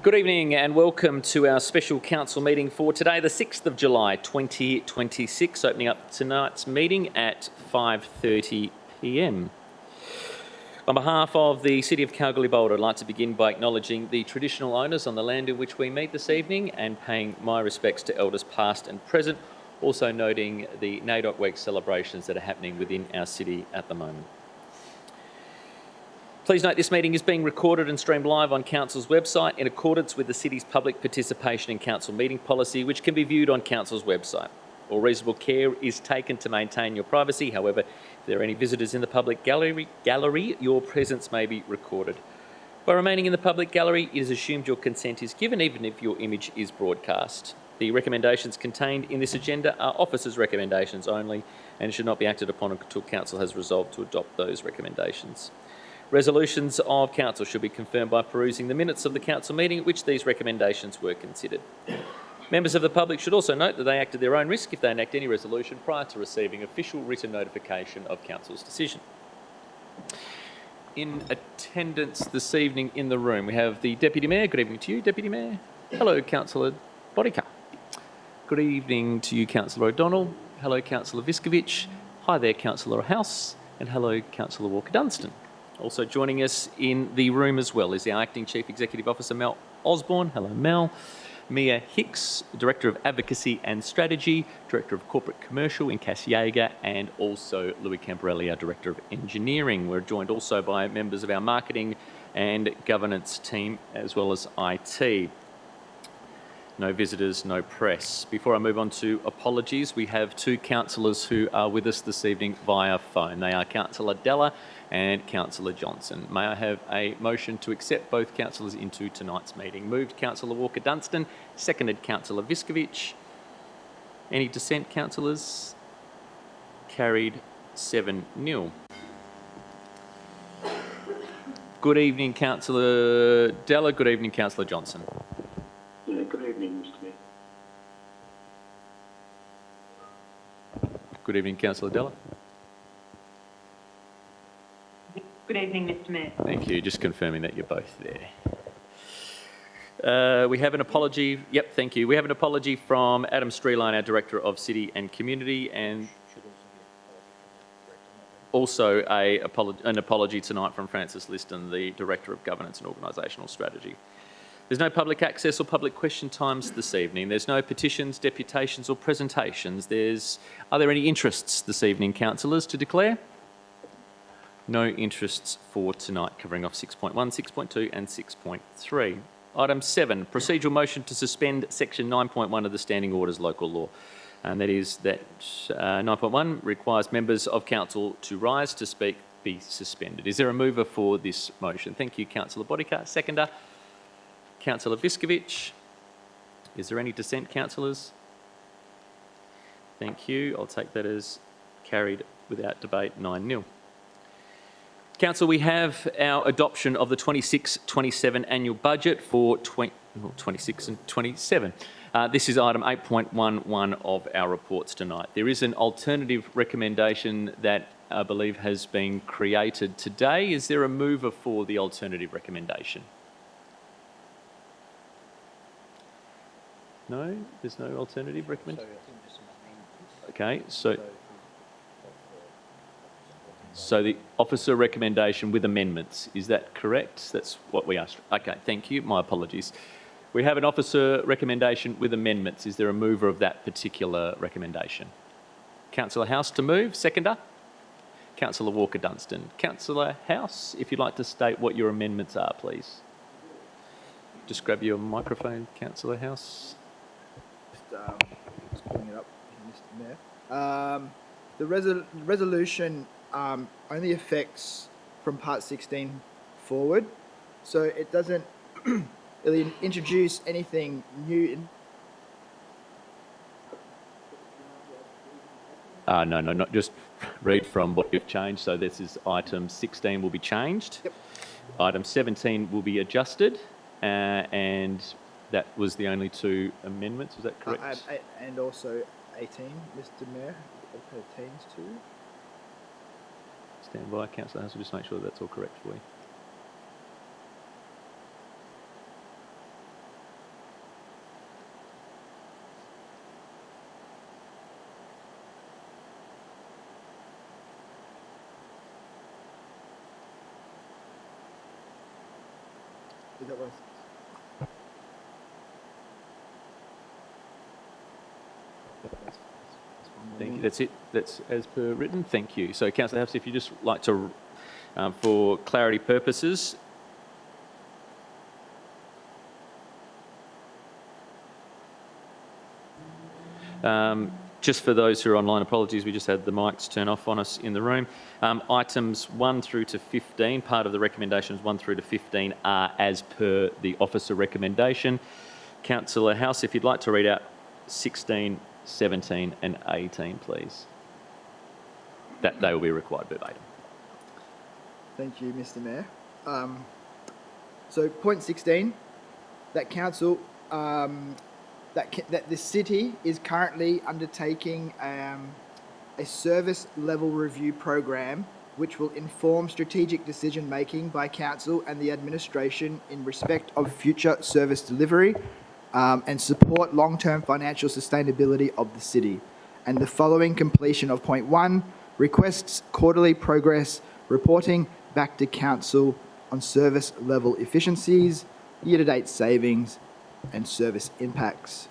Good evening and welcome to our special council meeting for today, the 6th of July 2026, opening up tonight's meeting at 5:30 p.m. On behalf of the City of Kalgoorlie-Boulder, I'd like to begin by acknowledging the traditional owners on the land in which we meet this evening and paying my respects to elders past and present, also noting the NAIDOC Week celebrations that are happening within our city at the moment. Please note this meeting is being recorded and streamed live on Council's website in accordance with the City's public participation in Council meeting policy, which can be viewed on Council's website. All reasonable care is taken to maintain your privacy. However, if there are any visitors in the public gallery, your presence may be recorded. By remaining in the public gallery, it is assumed your consent is given, even if your image is broadcast. The recommendations contained in this agenda are officers' recommendations only and should not be acted upon until Council has resolved to adopt those recommendations. Resolutions of Council should be confirmed by perusing the minutes of the Council meeting at which these recommendations were considered. Members of the public should also note that they act at their own risk if they enact any resolution prior to receiving official written notification of Council's decision. In attendance this evening in the room, we have the Deputy Mayor. Good evening to you, Deputy Mayor. Hello, Councillor Bodica. Good evening to you, Councillor O'Donnell. Hello, Councillor Viskovich. Hi there, Councillor House. And hello, Councillor Walker-Dunstan. Also joining us in the room as well is our Acting Chief Executive Officer, Mel Osborne. Hello, Mel. Mia Hicks, Director of Advocacy and Strategy, Director of Corporate Commercial in Cass Yeager, and also Louis Camporelli, our Director of Engineering. We're joined also by members of our Marketing and Governance team, as well as IT. No visitors, no press. Before I move on to apologies, we have two councillors who are with us this evening via phone. They are Councillor Della and Councillor Johnson. May I have a motion to accept both councillors into tonight's meeting? Moved Councillor Walker-Dunstan, seconded Councillor Viskovich. Any dissent, councillors? Carried 7-0. Good evening, Councillor Della. Good evening, Councillor Johnson. Good evening, Mr. Mayor. Good evening, Councillor Della. Good evening, Mr. Mayor. Thank you. Just confirming that you're both there. We have an apology. Yep, thank you. We have an apology from Adam Streeline, our Director of City and Community, and also an apology tonight from Francis Liston, the Director of Governance and Organisational Strategy. There's no public access or public question times this evening. There's no petitions, deputations or presentations. Are there any interests this evening, councillors, to declare? No interests for tonight, covering off 6.1, 6.2 and 6.3. Item 7, procedural motion to suspend section 9.1 of the Standing Orders Local Law. And that is that 9.1 requires members of council to rise to speak be suspended. Is there a mover for this motion? Thank you, Councillor Bodica. Seconder, Councillor Viskovich. Is there any dissent, councillors? Thank you. I'll take that as carried without debate, 9-0. Council, we have our adoption of the 26-27 annual budget for 26 and 27. This is item 8.11 of our reports tonight. There is an alternative recommendation that I believe has been created today. Is there a mover for the alternative recommendation? No, there's no alternative recommendation. Okay, so the officer recommendation with amendments, is that correct? That's what we asked. Okay, thank you. My apologies. We have an officer recommendation with amendments. Is there a mover of that particular recommendation? Councillor House to move. Seconder? Councillor Walker-Dunstan. Councillor House, if you'd like to state what your amendments are, please. Just grab your microphone, Councillor House. Just pulling it up, Mr. Mayor. The resolution only affects from Part 16 forward, so it doesn't really introduce anything new. No, not just read from what you've changed. So this is item 16 will be changed. Yep. Item 17 will be adjusted, and that was the only two amendments. Is that correct? And also 18, Mr. Mayor. I've pertains to. Stand by, Councillor House. We'll just make sure that's all correct for you. Is that what Thank you. That's it. That's as per written. Thank you. So, Councillor House, if you just like to, for clarity purposes, just for those who are online, apologies, we just had the mics turn off on us in the room. Items 1 through to 15, part of the recommendations 1 through to 15 are as per the officer recommendation. Councillor House, if you'd like to read out 16, 17 and 18, please. That they will be required verbatim. Thank you, Mr. Mayor. So point 16, that council, that the city is currently undertaking a service level review program which will inform strategic decision making by council and the administration in respect of future service delivery and support long-term financial sustainability of the city. And the following completion of point 1 requests quarterly progress reporting back to council on service level efficiencies, year-to-date savings and service impacts.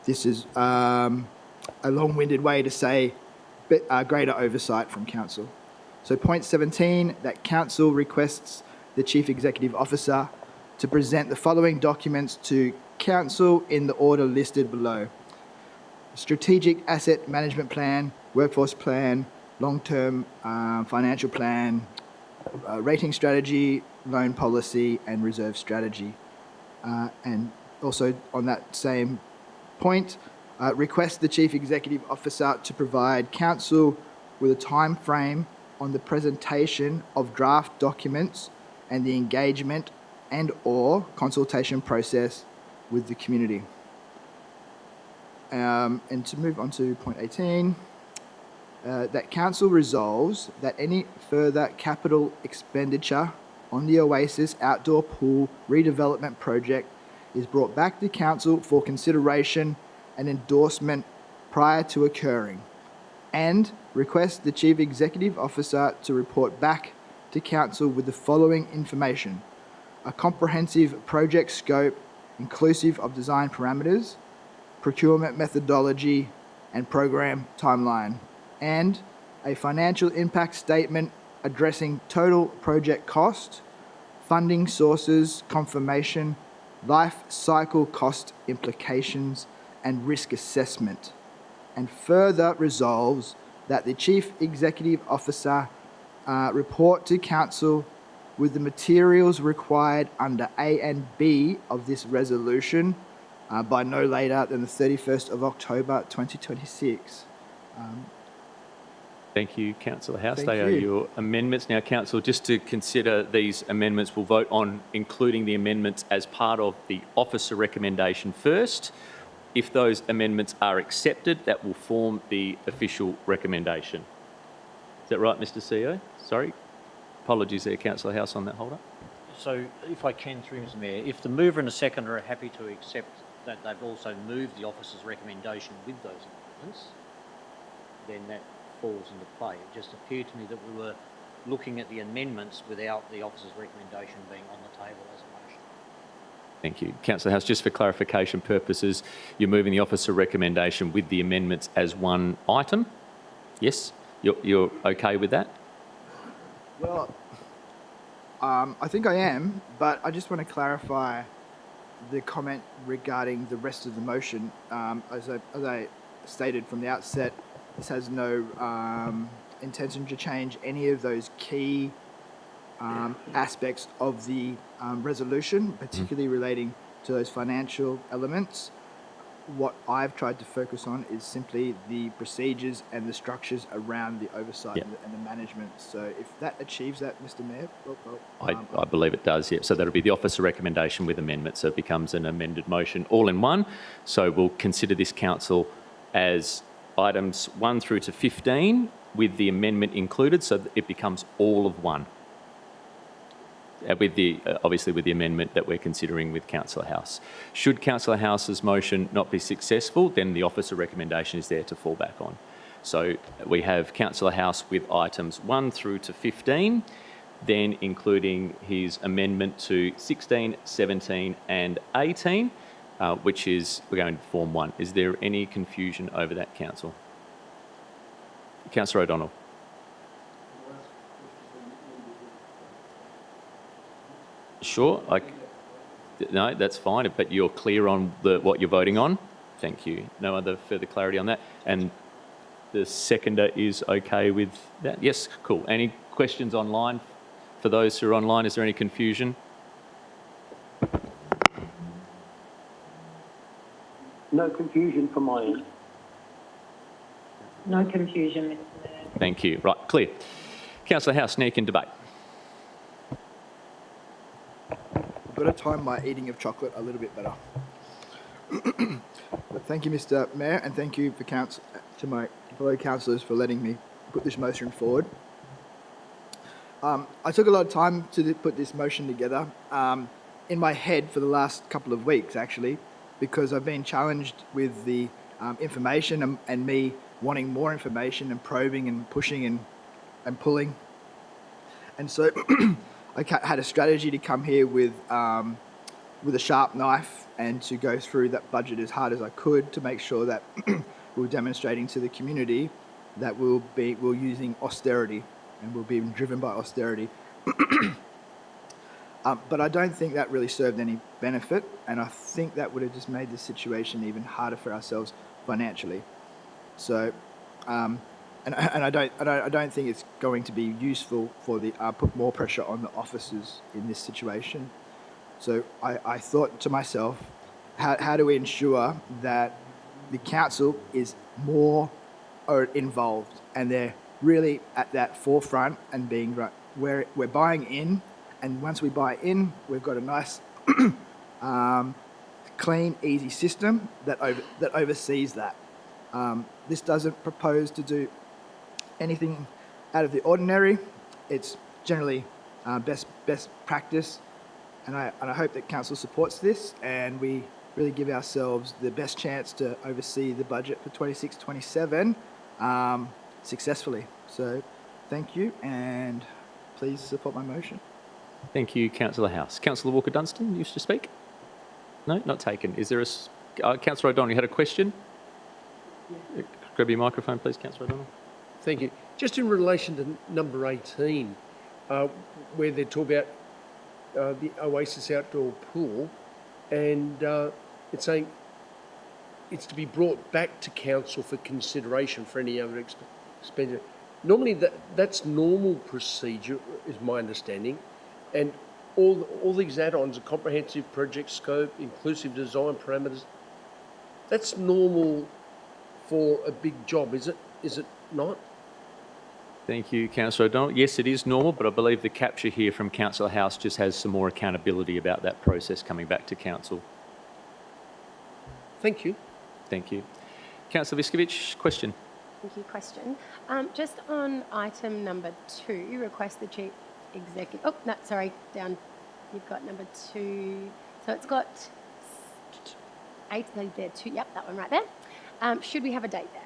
This is a long-winded way to say greater oversight from council. So point 17, that council requests the Chief Executive Officer to present the following documents to council in the order listed below: Strategic Asset Management Plan, Workforce Plan, Long-Term Financial Plan, Rating Strategy, Loan Policy and Reserve Strategy. And also on that same point, request the Chief Executive Officer to provide council with a time frame on the presentation of draft documents and the engagement and or consultation process with the community. And to move on to point 18, that council resolves that any further capital expenditure on the Oasis outdoor pool redevelopment project is brought back to council for consideration and endorsement prior to occurring, and request the Chief Executive Officer to report back to council with the following information: a comprehensive project scope inclusive of design parameters, procurement methodology and program timeline, and a financial impact statement addressing total project cost, funding sources confirmation, life cycle cost implications and risk assessment, and further resolves that the Chief Executive Officer report to council with the materials required under A and B of this resolution by no later than the 31st of October 2026. Thank you, Councillor House. Thank They are you. your amendments. Now, Council, just to consider these amendments, we'll vote on including the amendments as part of the officer recommendation first. If those amendments are accepted, that will form the official recommendation. Is that right, Mr. CEO? Sorry. Apologies there, Councillor House, on that hold up. So if I can, through Mr. Mayor, if the mover and the seconder are happy to accept that they've also moved the officer's recommendation with those amendments, then that falls into play. It just appeared to me that we were looking at the amendments without the officer's recommendation being on the table as a motion. Thank you. Councillor House, just for clarification purposes, you're moving the officer recommendation with the amendments as one item? Yes? You're okay with that? Well, I think I am, but I just want to clarify the comment regarding the rest of the motion. As I stated from the outset, this has no intention to change any of those key aspects of the resolution, particularly relating to those financial elements. What I've tried to focus on is simply the procedures and the structures around the oversight and the management. So if that achieves that, Mr. Mayor, I believe it does, yeah. So that'll be the officer recommendation with amendment, so it becomes an amended motion all in one. So we'll consider this, Council, as items 1 through to 15 with the amendment included, so that it becomes all of one. With the obviously with the amendment that we're considering with Councillor House. Should Councillor House's motion not be successful, then the officer recommendation is there to fall back on. So we have Councillor House with items 1 through to 15 then including his amendment to 16, 17 and 18, which is, we're going to Form 1. Is there any confusion over that, Council? Councillor O'Donnell. Sure. No, that's fine, but you're clear on what you're voting on? Thank you. No other further clarity on that? And the seconder is okay with that? Yes, cool. Any questions online? For those who are online, is there any confusion? No confusion from my end. No confusion, Mr Mayor. Thank you. Right, clear. Councillor House, now you can debate. I've got to time my eating of chocolate a little bit better. But thank you, Mr. Mayor, and thank you to my fellow councillors for letting me put this motion forward. I took a lot of time to put this motion together in my head for the last couple of weeks, actually, because I've been challenged with the information and me wanting more information and probing and pushing and pulling. And so I had a strategy to come here with a sharp knife and to go through that budget as hard as I could to make sure that we're demonstrating to the community that we're using austerity and we're being driven by austerity. But I don't think that really served any benefit, and I think that would have just made the situation even harder for ourselves financially. So, and I don't think it's going to be useful for put more pressure on the officers in this situation. So I thought to myself, how do we ensure that the council is more involved and they're really at that forefront and being right where we're buying in, and once we buy in, we've got a nice, clean, easy system that oversees that. This doesn't propose to do anything out of the ordinary. It's generally best practice, and I hope that council supports this and we really give ourselves the best chance to oversee the budget for 26-27 successfully. So thank you, and please support my motion. Thank you, Councillor House. Councillor Walker-Dunstan, you wish to speak? No, not taken. Is there Councillor O'Donnell, you had a question? Grab your microphone, please, Councillor O'Donnell. Thank you. Just in relation to number 18, where they talk about the Oasis outdoor pool, and it's saying it's to be brought back to council for consideration for any other expenditure. Normally, that's normal procedure, is my understanding, and all these add-ons, a comprehensive project scope, inclusive design parameters, that's normal for a big job, is it? Is it not? Thank you, Councillor O'Donnell. Yes, it is normal, but I believe the capture here from Councillor House just has some more accountability about that process coming back to council. Thank you. Thank you. Councillor Viskovich, question. Thank you. Question. Just on item number 2, request the chief executive. Oh, no, sorry, down. You've got number 2. So it's got 8 there. 2. Yep, that one right there. Should we have a date there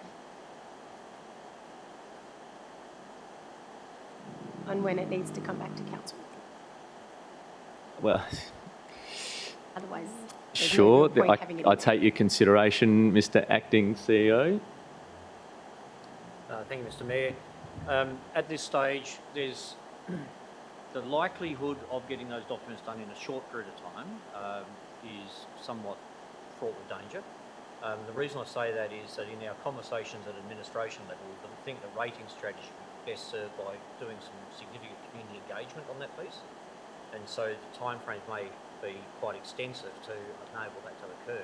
on when it needs to come back to council? Well, Otherwise, sure. no point having it I in. take your consideration, Mr. Acting CEO. Thank you, Mr. Mayor. At this stage, there's the likelihood of getting those documents done in a short period of time is somewhat fraught with danger. The reason I say that is that in our conversations at administration level, I think the rating strategy would be best served by doing some significant community engagement on that piece. And so the timeframes may be quite extensive to enable that to occur.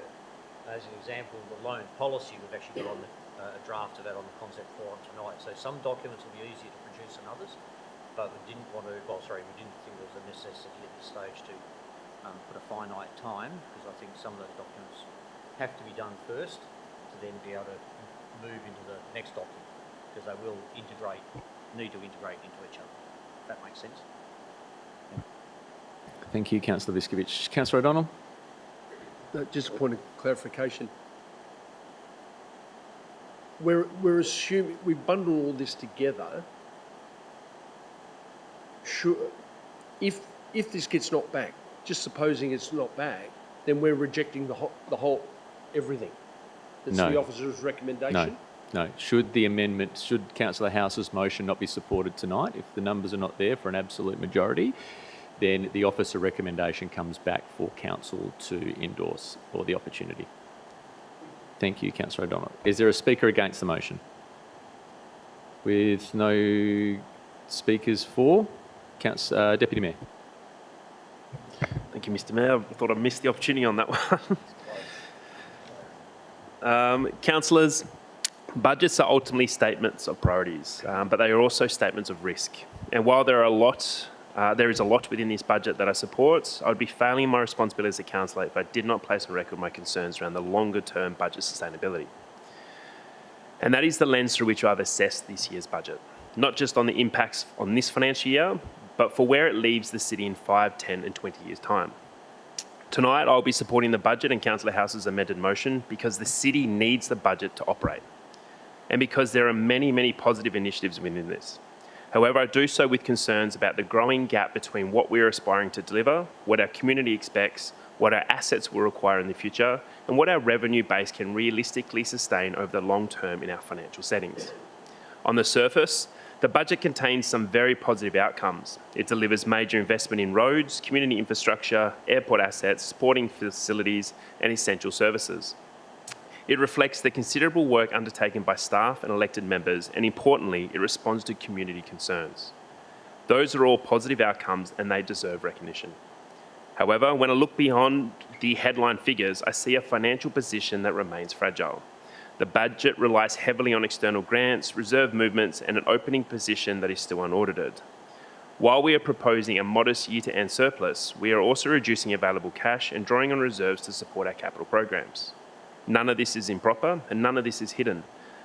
As an example, the loan policy, we've actually got on a draft of that on the concept forum tonight. So some documents will be easier to produce than others, but we didn't think there was a necessity at this stage to put a finite time, because I think some of those documents have to be done first to then be able to move into the next document, because they will need to integrate into each other. If that makes sense. Thank you, Councillor Viskovich. Councillor O'Donnell? Just a point of clarification. We're assuming we bundle all this together. should, if this gets knocked back, just supposing it's knocked back, then we're rejecting the whole everything. That's No. the officer's recommendation. No. Should Councillor House's motion not be supported tonight, if the numbers are not there for an absolute majority, then the officer recommendation comes back for council to endorse for the opportunity. Thank you, Councillor O'Donnell. Is there a speaker against the motion? With no speakers for, Deputy Mayor. Thank you, Mr. Mayor. I thought I missed the opportunity on that one. Councillors, budgets are ultimately statements of priorities, but they are also statements of risk. And while there is a lot within this budget that I support, I would be failing in my responsibility as a councillor if I did not place on record my concerns around the longer-term budget sustainability. And that is the lens through which I've assessed this year's budget, not just on the impacts on this financial year, but for where it leaves the city in 5, 10 and 20 years' time. Tonight, I'll be supporting the budget and Councillor House's amended motion because the city needs the budget to operate, and because there are many, many positive initiatives within this. However, I do so with concerns about the growing gap between what we're aspiring to deliver, what our community expects, what our assets will require in the future, and what our revenue base can realistically sustain over the long term in our financial settings. On the surface, the budget contains some very positive outcomes. It delivers major investment in roads, community infrastructure, airport assets, sporting facilities, and essential services. It reflects the considerable work undertaken by staff and elected members, and importantly, it responds to community concerns. Those are all positive outcomes and they deserve recognition. However, when I look beyond the headline figures, I see a financial position that remains fragile. The budget relies heavily on external grants, reserve movements, and an opening position that is still unaudited. While we are proposing a modest year-to-end surplus, we are also reducing available cash and drawing on reserves to support our capital programs. None of this is improper and none of this is hidden,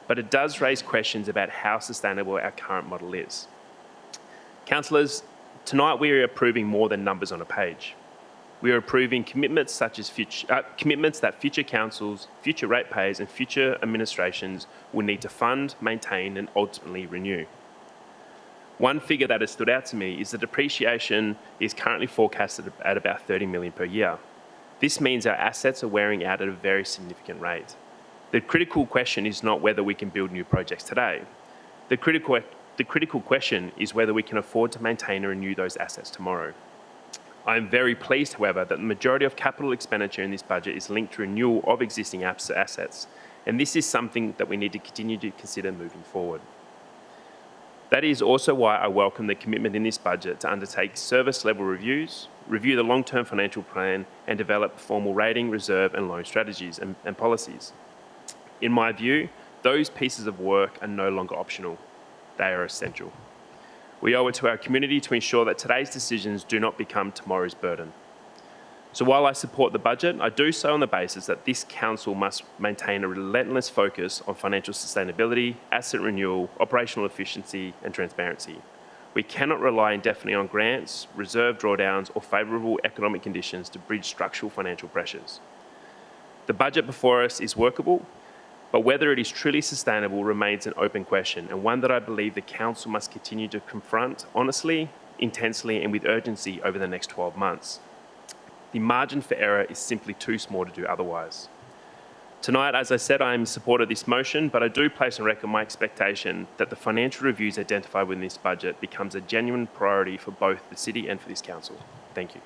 but it does raise questions about how sustainable our current model is. Councillors, tonight we are approving more than numbers on a page. We are approving commitments such as commitments that future councils, future ratepayers and future administrations will need to fund, maintain and ultimately renew. One figure that has stood out to me is the depreciation is currently forecasted at about 30 million per year. This means our assets are wearing out at a very significant rate. The critical question is not whether we can build new projects today. The critical question is whether we can afford to maintain and renew those assets tomorrow. I am very pleased, however, that the majority of capital expenditure in this budget is linked to renewal of existing assets, and this is something that we need to continue to consider moving forward. That is also why I welcome the commitment in this budget to undertake service level reviews, review the long-term financial plan, and develop formal rating, reserve and loan strategies and policies. In my view, those pieces of work are no longer optional. They are essential. We owe it to our community to ensure that today's decisions do not become tomorrow's burden. So while I support the budget, I do so on the basis that this council must maintain a relentless focus on financial sustainability, asset renewal, operational efficiency and transparency. We cannot rely indefinitely on grants, reserve drawdowns or favourable economic conditions to bridge structural financial pressures. The budget before us is workable, but whether it is truly sustainable remains an open question, and one that I believe the council must continue to confront honestly, intensely and with urgency over the next 12 months. The margin for error is simply too small to do otherwise. Tonight, as I said, I am in support of this motion, but I do place on record my expectation that the financial reviews identified within this budget becomes a genuine priority for both the city and for this council. Thank you.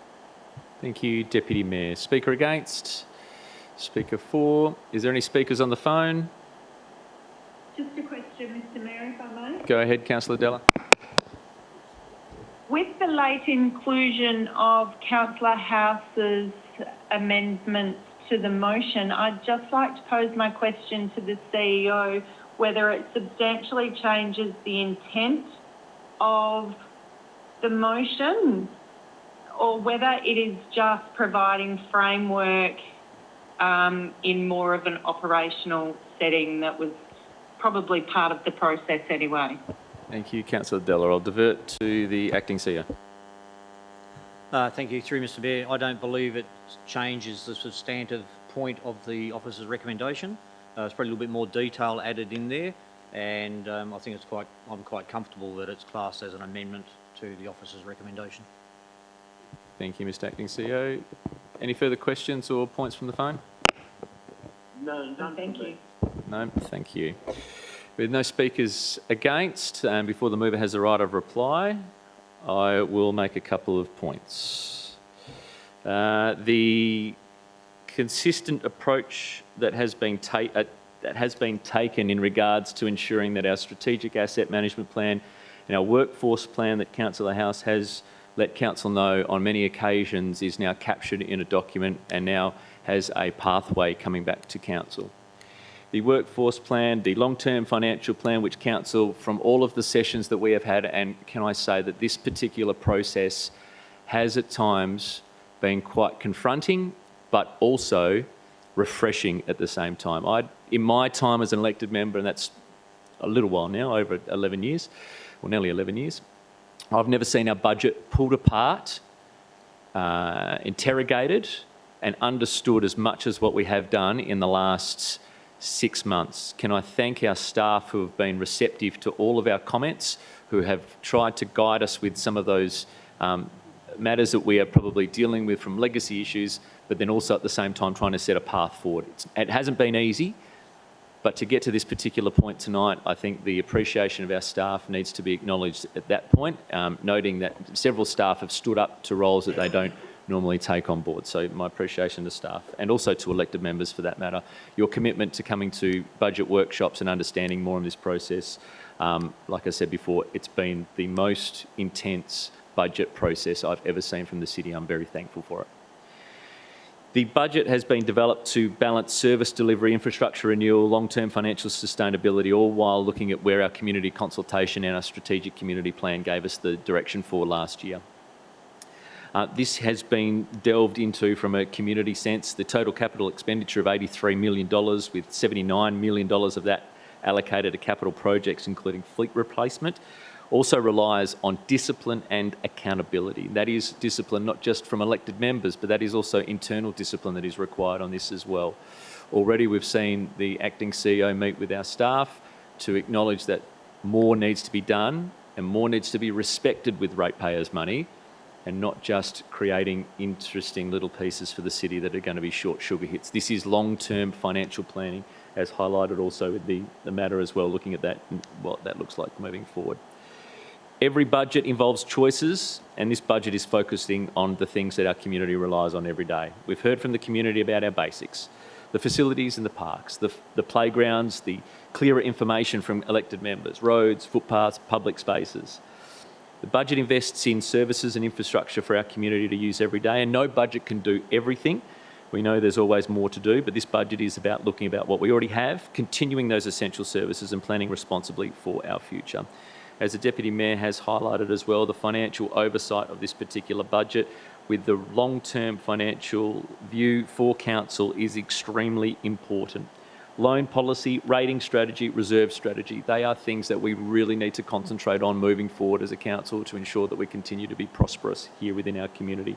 Thank you, Deputy Mayor. Speaker against? Speaker for. Is there any speakers on the phone? Just a question, Mr. Mayor, if I may. Go ahead, Councillor Della. With the late inclusion of Councillor House's amendments to the motion, I'd just like to pose my question to the CEO, whether it substantially changes the intent of the motion or whether it is just providing framework in more of an operational setting that was probably part of the process anyway. Thank you, Councillor Della. I'll divert to the Acting CEO. Thank you. Through Mr. Mayor, I don't believe it changes the substantive point of the officer's recommendation. There's probably a little bit more detail added in there, and I think I'm quite comfortable that it's classed as an amendment to the officer's recommendation. Thank you, Mr. Acting CEO. Any further questions or points from the phone? No, none. Thank you. No, thank you. With no speakers against, and before the mover has the right of reply, I will make a couple of points. The consistent approach that has been taken in regards to ensuring that our strategic asset management plan and our workforce plan that Councillor House has let Council know on many occasions is now captured in a document and now has a pathway coming back to Council. The workforce plan, the long-term financial plan, which Council, from all of the sessions that we have had, and can I say that this particular process has at times been quite confronting, but also refreshing at the same time. In my time as an elected member, and that's a little while now, over 11 years, or nearly 11 years, I've never seen our budget pulled apart, interrogated, and understood as much as what we have done in the last 6 months. Can I thank our staff who have been receptive to all of our comments, who have tried to guide us with some of those matters that we are probably dealing with from legacy issues, but then also at the same time trying to set a path forward. It hasn't been easy, but to get to this particular point tonight, I think the appreciation of our staff needs to be acknowledged at that point, noting that several staff have stood up to roles that they don't normally take on board. So my appreciation to staff and also to elected members for that matter. Your commitment to coming to budget workshops and understanding more of this process. Like I said before, it's been the most intense budget process I've ever seen from the city. I'm very thankful for it. The budget has been developed to balance service delivery, infrastructure renewal, long-term financial sustainability, all while looking at where our community consultation and our strategic community plan gave us the direction for last year. This has been delved into from a community sense. The total capital expenditure of $83 million, with $79 million of that allocated to capital projects, including fleet replacement, also relies on discipline and accountability. That is discipline not just from elected members, but that is also internal discipline that is required on this as well. Already we've seen the acting CEO meet with our staff to acknowledge that more needs to be done and more needs to be respected with ratepayers' money, and not just creating interesting little pieces for the city that are going to be short sugar hits. This is long-term financial planning, as highlighted also with the matter as well, looking at that and what that looks like moving forward. Every budget involves choices, and this budget is focusing on the things that our community relies on every day. We've heard from the community about our basics, the facilities in the parks, the playgrounds, the clearer information from elected members, roads, footpaths, public spaces. The budget invests in services and infrastructure for our community to use every day, and no budget can do everything. We know there's always more to do, but this budget is about looking about what we already have, continuing those essential services and planning responsibly for our future. As the Deputy Mayor has highlighted as well, the financial oversight of this particular budget with the long-term financial view for Council is extremely important. Loan policy, rating strategy, reserve strategy, they are things that we really need to concentrate on moving forward as a council to ensure that we continue to be prosperous here within our community.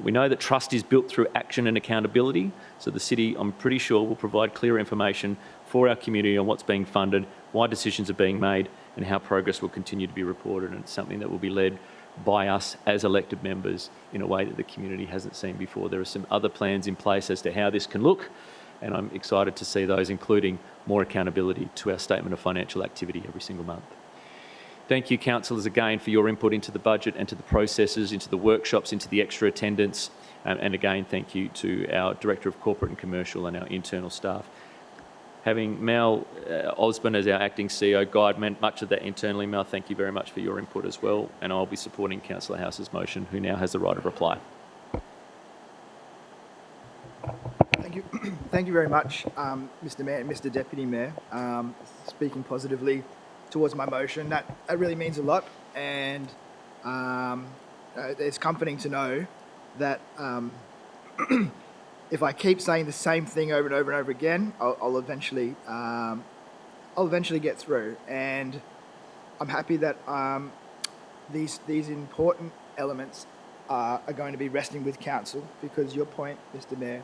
We know that trust is built through action and accountability, so the city, I'm pretty sure, will provide clear information for our community on what's being funded, why decisions are being made, and how progress will continue to be reported, and it's something that will be led by us as elected members in a way that the community hasn't seen before. There are some other plans in place as to how this can look, and I'm excited to see those, including more accountability to our statement of financial activity every single month. Thank you, councillors, again for your input into the budget and to the processes, into the workshops, into the extra attendance, and again thank you to our Director of Corporate and Commercial and our internal staff. Having Mel Osborne as our acting CEO guide much of that internally, Mel, thank you very much for your input as well, and I'll be supporting Councillor House's motion, who now has the right of reply. Thank you. Thank you very much, Mr. Mayor and Mr. Deputy Mayor. Speaking positively towards my motion, that really means a lot, and it's comforting to know that if I keep saying the same thing over and over and over again, I'll eventually get through. And I'm happy that these important elements are going to be resting with council, because your point, Mr. Mayor,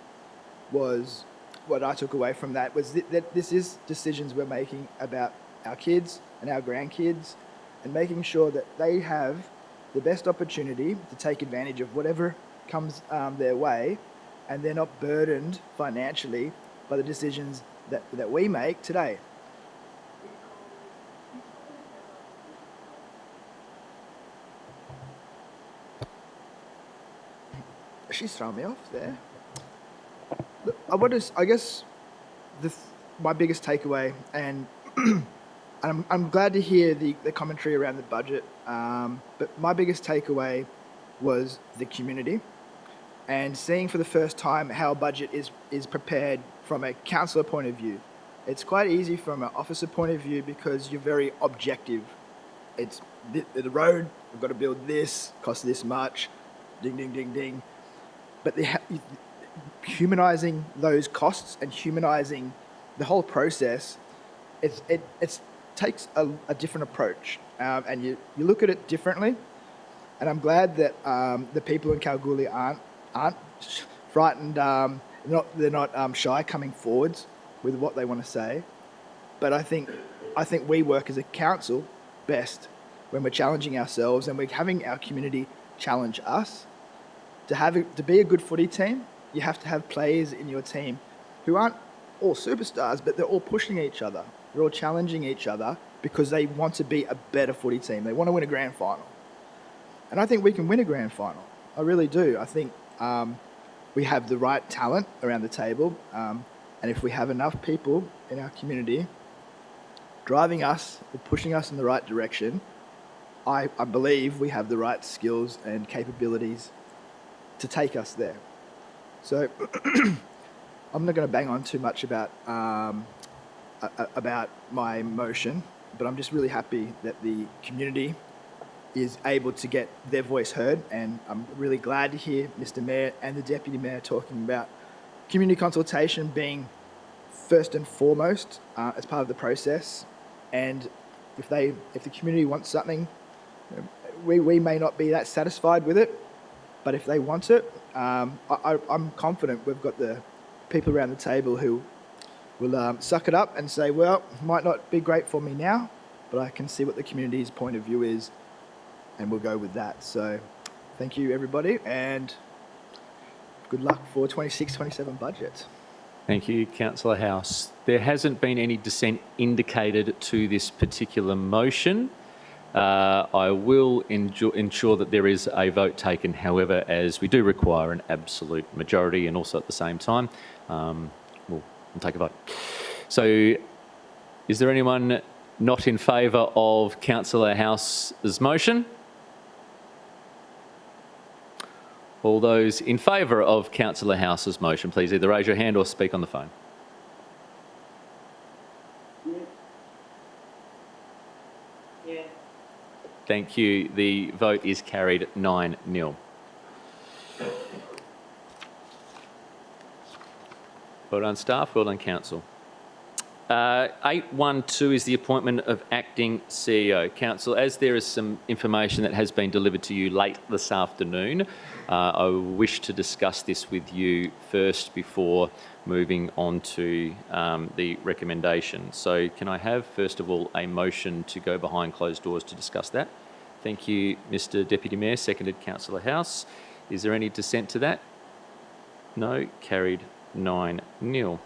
was what I took away from that was that this is decisions we're making about our kids and our grandkids, and making sure that they have the best opportunity to take advantage of whatever comes their way, and they're not burdened financially by the decisions that we make today. She's thrown me off there. Look, I guess my biggest takeaway, and I'm glad to hear the commentary around the budget, but my biggest takeaway was the community, and seeing for the first time how a budget is prepared from a councillor point of view. It's quite easy from an officer point of view because you're very objective. It's the road, we've got to build this, costs this much, ding, ding, ding, ding. But humanising those costs and humanising the whole process, it takes a different approach, and you look at it differently. And I'm glad that the people in Kalgoorlie aren't frightened. They're not shy coming forwards with what they want to say. But I think we work as a council best when we're challenging ourselves and we're having our community challenge us. To be a good footy team, you have to have players in your team who aren't all superstars, but they're all pushing each other. They're all challenging each other because they want to be a better footy team. They want to win a grand final. And I think we can win a grand final. I really do. I think we have the right talent around the table. And if we have enough people in our community driving us or pushing us in the right direction, I believe we have the right skills and capabilities to take us there. So I'm not going to bang on too much about my motion, but I'm just really happy that the community is able to get their voice heard, and I'm really glad to hear Mr. Mayor and the Deputy Mayor talking about community consultation being first and foremost as part of the process. And if the community wants something, we may not be that satisfied with it, but if they want it, I'm confident we've got the people around the table who will suck it up and say, well, it might not be great for me now, but I can see what the community's point of view is, and we'll go with that. So thank you, everybody, and good luck for 26-27 budget. Thank you, Councillor House. There hasn't been any dissent indicated to this particular motion. I will ensure that there is a vote taken, however, as we do require an absolute majority, and also at the same time, we'll take a vote. So is there anyone not in favour of Councillor House's motion? All those in favour of Councillor House's motion, please either raise your hand or speak on the phone. Yeah. Thank you. The vote is carried 9-0. Well done, staff. Well done, council. 8.1.2 is the appointment of acting CEO. Council, as there is some information that has been delivered to you late this afternoon, I wish to discuss this with you first before moving on to the recommendation. So can I have, first of all, a motion to go behind closed doors to discuss that? Thank you, Mr. Deputy Mayor. Seconded, Councillor House. Is there any dissent to that? No. Carried 9-0.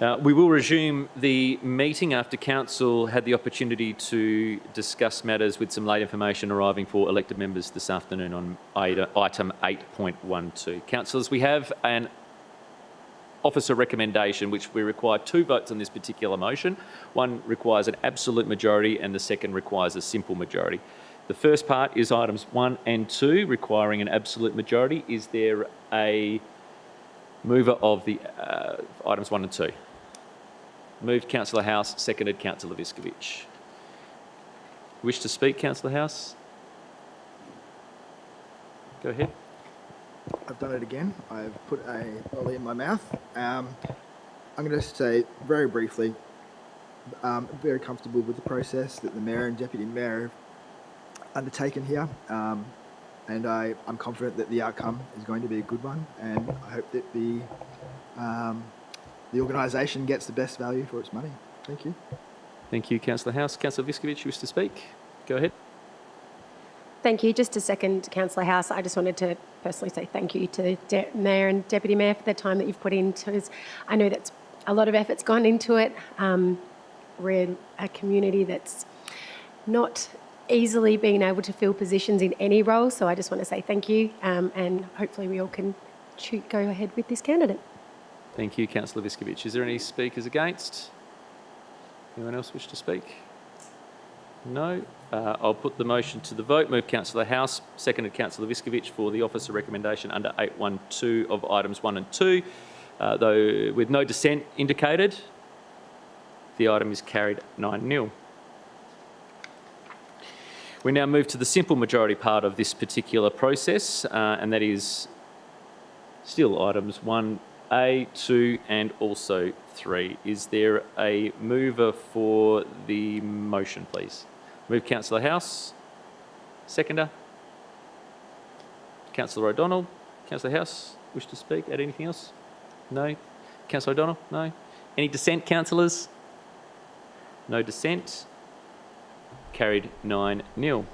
We will resume the meeting after Council had the opportunity to discuss matters with some late information arriving for elected members this afternoon on item 8.12. Councillors, we have an officer recommendation which we require 2 votes on this particular motion. One requires an absolute majority and the second requires a simple majority. The first part is items 1 and 2 requiring an absolute majority. Is there a mover of the items 1 and 2? Moved Councillor House, seconded Councillor Viskovich. Wish to speak, Councillor House? Go ahead. I've done it again. I've put a lolly in my mouth. I'm going to say very briefly, very comfortable with the process that the Mayor and Deputy Mayor have undertaken here. And I'm confident that the outcome is going to be a good one, and I hope that the organisation gets the best value for its money. Thank you. Thank you, Councillor House. Councillor Viskovich, you wish to speak? Go ahead. Thank you. Just to second Councillor House, I just wanted to personally say thank you to the Mayor and Deputy Mayor for the time that you've put into it. I know that's a lot of effort's gone into it. We're a community that's not easily being able to fill positions in any role, so I just want to say thank you, and hopefully we all can go ahead with this candidate. Thank you, Councillor Viskovich. Is there any speakers against? Anyone else wish to speak? No. I'll put the motion to the vote. Move Councillor House, seconded Councillor Viskovich for the officer recommendation under 8.12 of items 1 and 2. Though with no dissent indicated, the item is carried 9-0. We now move to the simple majority part of this particular process, and that is still items 1A, 2 and also 3. Is there a mover for the motion, please? Move Councillor House. Seconder. Councillor O'Donnell. Councillor House, wish to speak? Add anything else? No. Councillor O'Donnell? No. Any dissent, councillors? No dissent. Carried 9-0.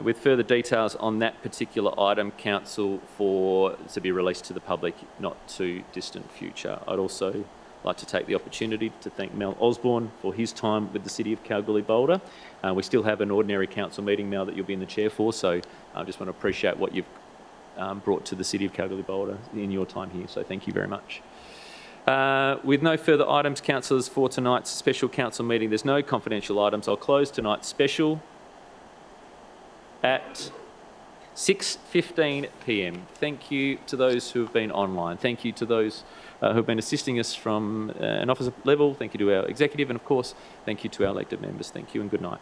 With further details on that particular item, Council, for to be released to the public not too distant future. I'd also like to take the opportunity to thank Mel Osborne for his time with the City of Kalgoorlie-Boulder. We still have an ordinary council meeting now that you'll be in the chair for, so I just want to appreciate what you've brought to the City of Kalgoorlie-Boulder in your time here, so thank you very much. With no further items, councillors, for tonight's special council meeting, there's no confidential items. I'll close tonight's special at 6:15 p.m. Thank you to those who have been online. Thank you to those who have been assisting us from an officer level. Thank you to our executive, and of course, thank you to our elected members. Thank you and good night.